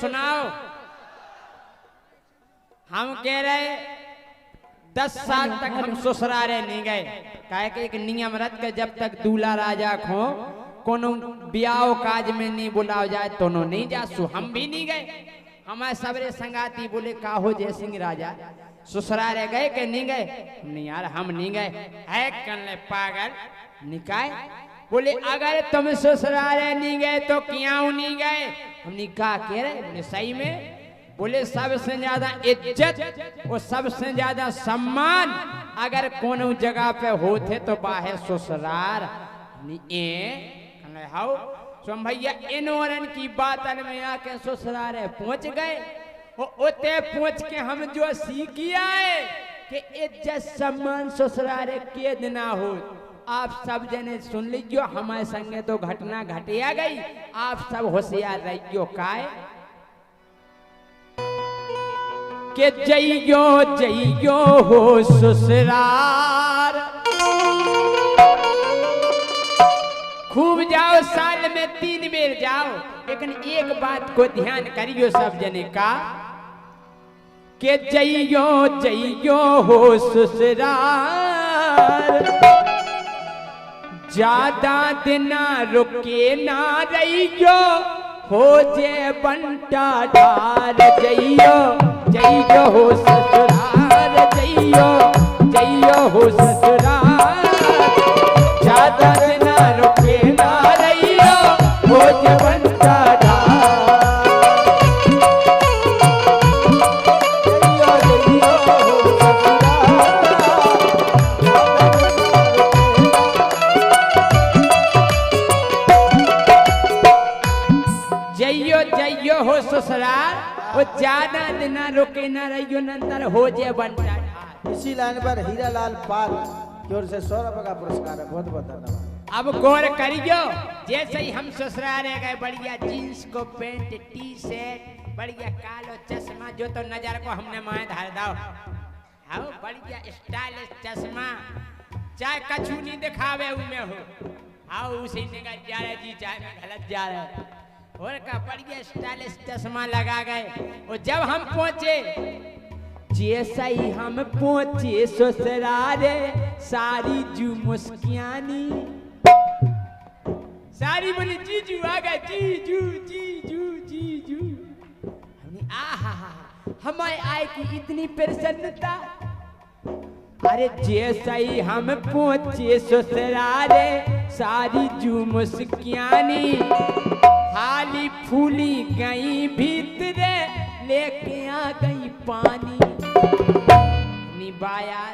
सुनाओ। हम कह रहे 10 साल तक हम ससुरारे नहीं गए, काहे के एक नियम रत के जब तक दूल्हा राजा खो कोनो ब्याह काज में नहीं बुलाओ जाए तो नहीं जासु। हम भी नहीं गए, हमारे सबरे संगाती बोले का हो जय सिंह राजा ससुरारे गए के नहीं गए? नहीं यार हम नहीं गए। है कल पागल निकाय बोले अगर तुम ससुरारे नहीं गए तो क्यों नहीं गए? हमने कहा कह रहे बोले सही में, बोले सबसे ज्यादा इज्जत और सबसे ज्यादा सम्मान अगर कोनो जगह पे होते तो बाहे ससुरार। हाउ सोम भैया इन औरन की बातन में आके ससुरारे पहुंच गए। उते पहुंच के हम जो सीखी आए कि इज्जत सम्मान ससुरारे के दिना हो। आप सब जने सुन लीजिए, हमारे संगे तो घटना घटिया गई, आप सब होशियार रहियो। काय के जइयो जइयो हो ससुरार, खूब जाओ साल में 3 बेर जाओ, लेकिन एक बात को ध्यान करियो सब जने का के जइयो जइयो हो ससुरार, ज्यादा दिना रुके ना रहियो हो जे बंटा ढार। जइयो जइयो हो ससुरार, जइयो जइयो हो ससुरार, ज्यादा दिना रुके ना रहियो हो जे बंटा ढार। जइयो जइयो हो ससुरार, जइयो जइयो हो ससुराल, वो ज्यादा दिन रुके ना रहियो नंतर हो जे बंटा। इसी लाइन पर हीरालाल पाल की ओर से 100 रुपए का पुरस्कार है, बहुत बहुत धन्यवाद। अब गौर करियो, जैसे ही हम ससुराल गए बढ़िया जींस को पैंट टी शर्ट बढ़िया कालो चश्मा, जो तो नजर को हमने माए धार दाओ, हाँ बढ़िया स्टाइलिश चश्मा, चाहे कछु नहीं दिखावे उनमें हो, हाँ उसी ने कहा जा रहे जी चाहे मैं गलत जा रहे और का बढ़िया स्टाइलिश चश्मा लगा गए। और जब हम पहुंचे, जैसा ही हम पहुंचे ससुरारे, सारी जू मुस्कियानी, सारी बोली जीजू आ गए, जीजू जीजू जीजू। हमने आहा हमारे आए की इतनी प्रसन्नता। अरे जैसा ही हम पहुंचे ससुरारे, सारी जू मुस्कियानी, हाली फूली गई भीतरे, लेके आ गई पानी। निबाया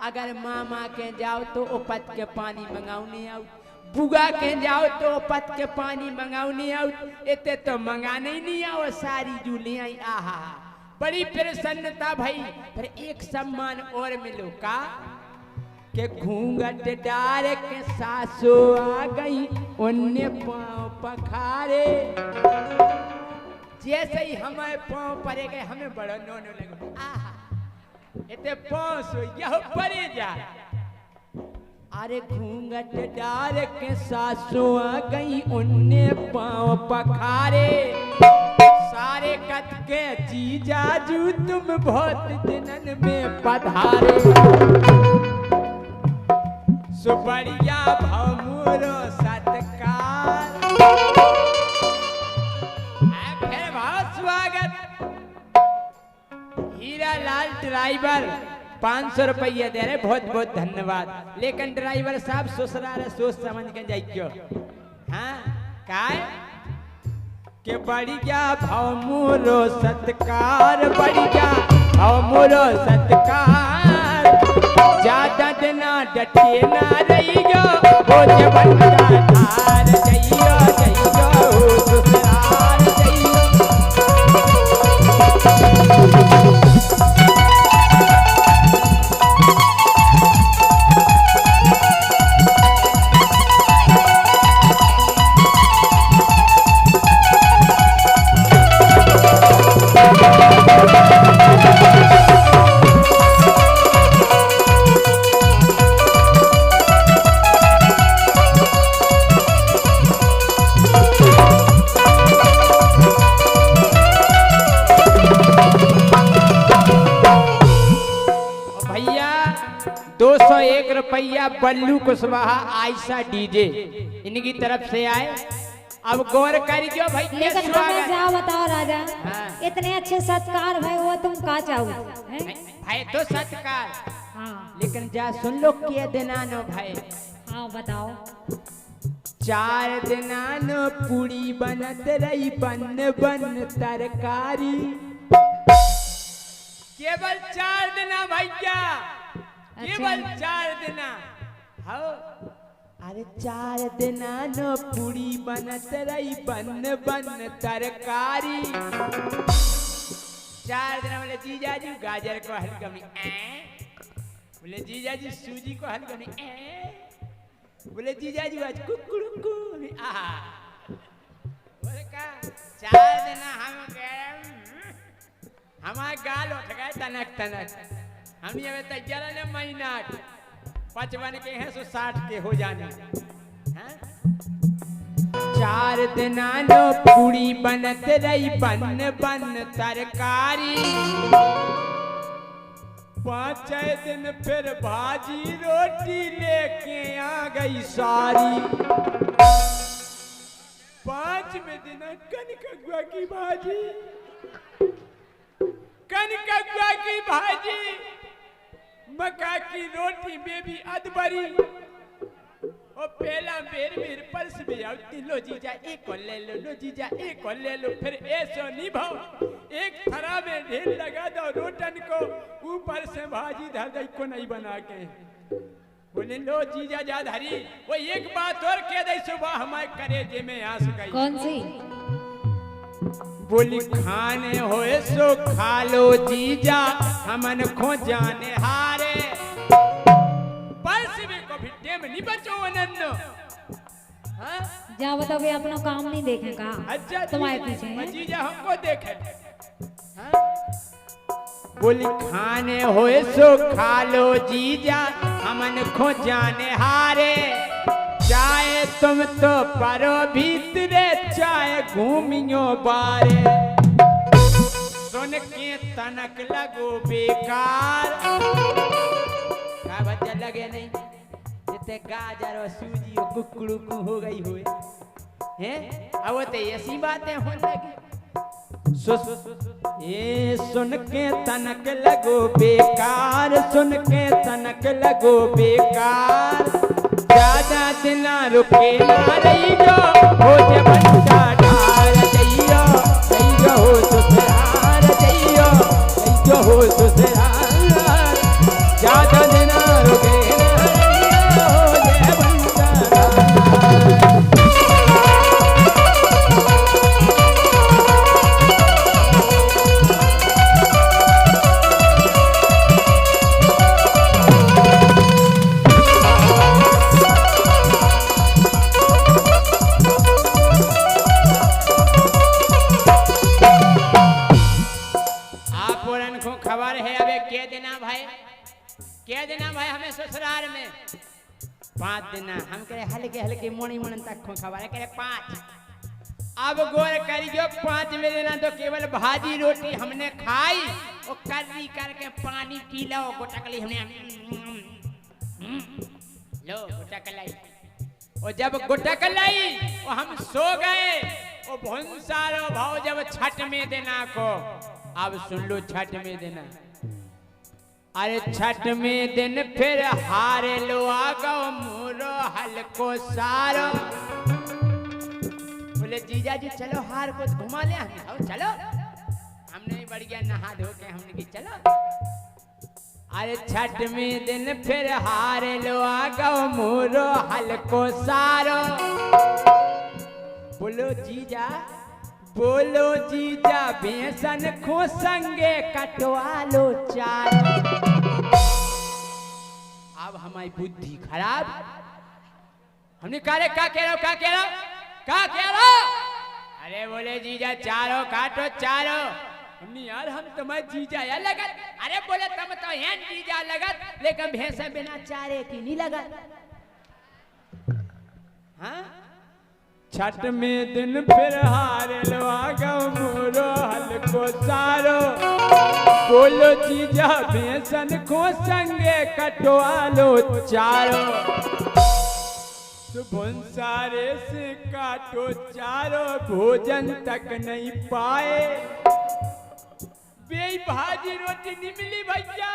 अगर मामा के जाओ तो उपत के पानी मंगाउने आउट, बुआ के जाओ तो उपत के पानी मंगाउने आउट, इतने तो मंगाने ही नहीं आओ, सारी जूली आई। आहा बड़ी प्रसन्नता भाई। फिर एक सम्मान और मिलो का के घूंघट डाल के सासू आ गई, उन्ने पाँव पखारे। जैसे ही हमारे पाँव परे गए, हमें बड़ा नोनो लगे, आहा इतने पाँव सो यह परे जा। अरे घूंघट डाल के सासू आ गई, उन्ने पाँव पखारे। सारे कत के जीजाजू तुम बहुत दिनन में पधारे, सुबड़िया भमूरो सत्कार। फिर बहुत स्वागत। हीरालाल ड्राइवर 500 रुपये दे रहे, बहुत बहुत धन्यवाद। लेकिन ड्राइवर साहब ससुराल सोच समझ के जाइयो, हाँ काय के बढ़िया भमूरो सत्कार, बढ़िया भमूरो सत्कार, ज्यादा दिना डटे ना रहियो हो जे बंटा ढार। जइयो जइयो हो ससुराल, जइयो। रुपया बल्लू कुशवाहा आयशा डीजे इनकी तरफ से आए। अब गौर करियो भाई के लेकिन हमें स्वागत। क्या बताओ राजा, हाँ। इतने अच्छे सत्कार भाई वो तुम का चाहो नहीं, भाई तो सत्कार, हाँ लेकिन जा सुन लो के देना नो भाई। हाँ बताओ। 4 दिना नो पूरी बनत रही बन बन तरकारी। केवल 4 दिना भैया, केवल 4 दिना। हाँ अरे 4 दिना नो पूरी बनत रही बन बन तरकारी। 4 दिना बोले जीजा जी गाजर को हल्का में बोले जीजा जी सूजी को हल्का में बोले जीजा जी आज कुकुड़ुकु बोले का 4 दिना हम हमारे गाल उठ गए तनक तनक। हम ये तैयार ने महीना 55 के हैं 60 के हो जाने। 4 दिना नो पूरी बनत रही बन बन तरकारी। 5 दिन फिर भाजी रोटी लेके आ गई सारी। 5वें दिन कनकगुआ की भाजी, कनकगुआ की भाजी, मक्का की रोटी बेबी अदबरी। और पहला बेर पर्स में आती लो जीजा एक को ले लो जीजा एक को ले लो। फिर ऐसो नहीं भाव एक थरा में ढेर लगा दो रोटन को, ऊपर से भाजी धर दई को नहीं बना के। बोले लो जीजा जा धरी। वो एक बात और कह दई सुबह हमारे करेजे में आस गई। कौन सी? बोली खाने होए सो खा लो जीजा हमन खो जाने हारे। पर्स में को भी टेम नहीं बचो अनन्नो। हाँ? जा बताओ भी अपना काम नहीं देखेगा। अच्छा तुम्हारे पीछे है? जीजा हमको देखे। हाँ? बोली खाने होए सो खा लो जीजा हमन खो जाने हारे। चाहे तुम तो परो भीतरे चाहे घूमियो बारे। सुन के तनक लगो बेकार। क्या बच्चा लगे नहीं जितने गाजर और सूजी और कुकड़ू हो गई हुए हैं। अब वो तो ऐसी बातें होने लगी। ये सुन के तनक लगो बेकार, सुन के तनक लगो बेकार। ज्यादा दिन रुके ना रही जो हो जे बंदा ढार जइयो जइयो हो ससुराल जइयो जइयो हो ससुराल। ज्यादा दिन रुके ना रही हो जे बंदा ढार। क्या देना भाई हमें ससुराल में 5 दिना। हम करे हल्के हल्के मोनी मोन तक खो खबर करे 5। अब गोर करियो 5वें दिना तो केवल भाजी रोटी हमने खाई और कर्री करके पानी पी लो। गुटकली हमने लो गुटकलाई। और जब गुटकलाई और हम सो गए और भुंसारो भाव जब छठ में दिना को। अब सुन लो छठ में दिना। अरे छठ में दिन फिर हारे लो आगो मोरो हल्को सारो। बोले जीजा जी चलो हार को घुमा ले हमें। चलो हमने बढ़ गया नहा धो के हमने की चलो। अरे छठ में दिन फिर हारे लो आगो मोरो हल्को सारो। बोलो जीजा बेसन खो संगे कटवा लो चार। अब हमारी बुद्धि खराब। हमने कहा क्या कह रहा हो क्या कह रहा हो क्या कह रहा हो। अरे बोले जीजा चारो काटो चारो। हमने यार हम तुम्हारे जीजा या लगत। अरे बोले तुम तो हैं जीजा लगत लेकिन भैंसा बिना चारे की नहीं लगत। हाँ छठ में दिन फिर हारे लो आगो मोरो हल्को सारो। बोलो जीजा बेसन को संगे कटवालो चारो सुबह सारे से काटो चारो भोजन तक नहीं पाए बेई भाजी रोटी नहीं मिली भैया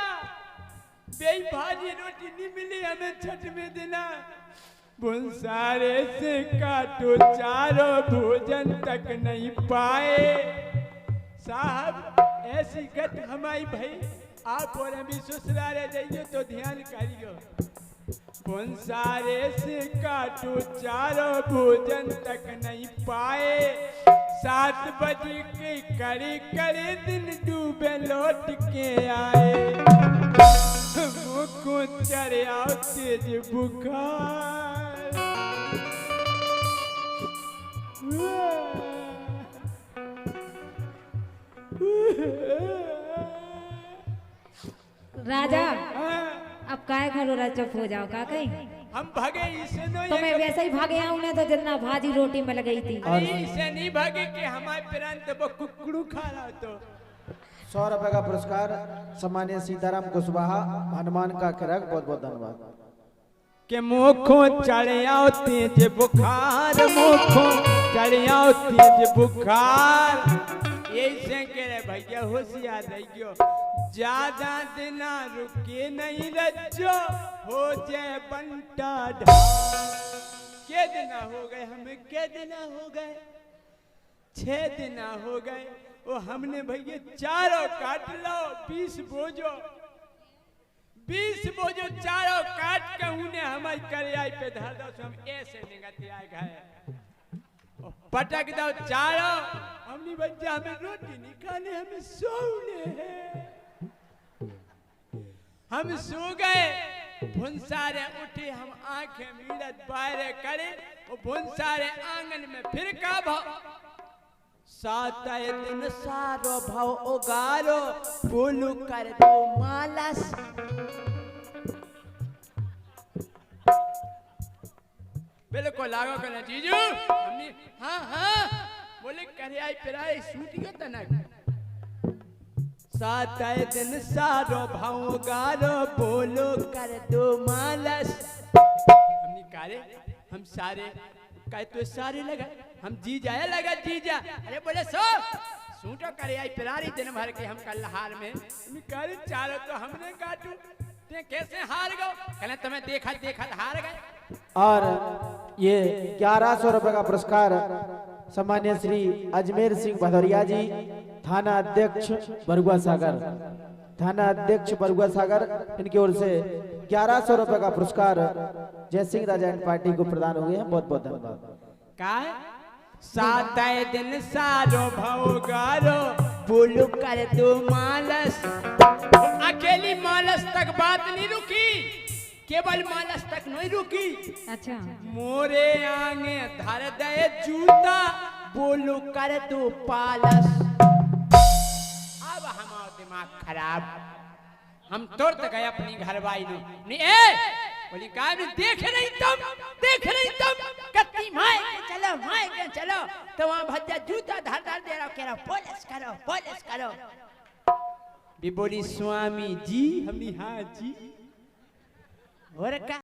बेई भाजी रोटी नहीं मिली हमें छठ में देना भुंसारे से काटो चारो भोजन तक नहीं पाए साहब ऐसी गत हमारी भाई आप और अभी ससुराले जाइए तो ध्यान करियो भुंसारे से काटो चारो भोजन तक नहीं पाए 7 बजे के करे दिन डूबे लौट के आए मुझको चढ़े आओ तेज बुखार राजा अब काय घरो चुप हो जाओ का कहीं हम भागे इसे तो मैं वैसे ही भागे आऊं ना तो जितना भाजी रोटी मिल गई थी इसे नहीं भागे कि हमारे प्रांत वो कुकड़ू खा रहा तो 100 रुपए का पुरस्कार सम्मान्य सीताराम कुशवाहा हनुमान का खिरक बहुत बहुत धन्यवाद के मुखों चढ़े आओ तेज बुखार मुखों चढ़े आओ तेज बुखार यही से कह रहे भैया होशियार रहियो ज्यादा दिना रुके नहीं रज्जो हो जाए बंटा के दिना हो गए हमें के दिना हो गए 6 दिना हो गए वो हमने भैया चारों काट लो 20 बोझो चारों काट के उन्हें हमारी करियाई पे धर दो हम ऐसे निगत आए गए पटक दो चारों हमने बच्चा हमें रोटी नहीं खाने हमें सोने हैं हम सो गए भुंसारे उठे हम आंखें मीड़त बाहर करे वो भुंसारे आंगन में फिर का भाव 7 दिन सारो भाव उगारो बोलू कर दो मालस बिल्कुल लागो करना जीजू हमने हाँ बोले करे आई पिराई सूटियो तनक 7 दिन सारो भाव उगारो बोलो कर दो मालस हमने कारे हम सारे कहे तो सारे लगा हम जी जाए लगा जीजा अरे बोले सूटो करे आई पिरारी दिन भर के हम कल हार में करे चारो तो हमने काटू ते कैसे हार गो कहले तुम्हें देखा हार गए और ये 1100 रुपए का पुरस्कार सम्मान्य श्री अजमेर सिंह भदौरिया जी थाना अध्यक्ष बरुआ सागर इनकी ओर से 1100 रुपए का पुरस्कार जय सिंह राजा एंड पार्टी को प्रदान हुए हैं बहुत बहुत धन्यवाद का 7 दिन सारो भौगारो बोलू कर दो मालस अकेली मालस तक बात नहीं रुकी केवल मालस तक नहीं रुकी अच्छा मोरे आगे धर दे जूता बोलू कर दो पालस अब हमारा दिमाग खराब हम तुरंत गए अपनी घरवाई नहीं बोली का देख रही तुम कत्ती माए के चलो तो वहां भज्जा जूता धर दे रहा कह रहा पुलिस करो भी बोली स्वामी जी हमने हाँ जी और का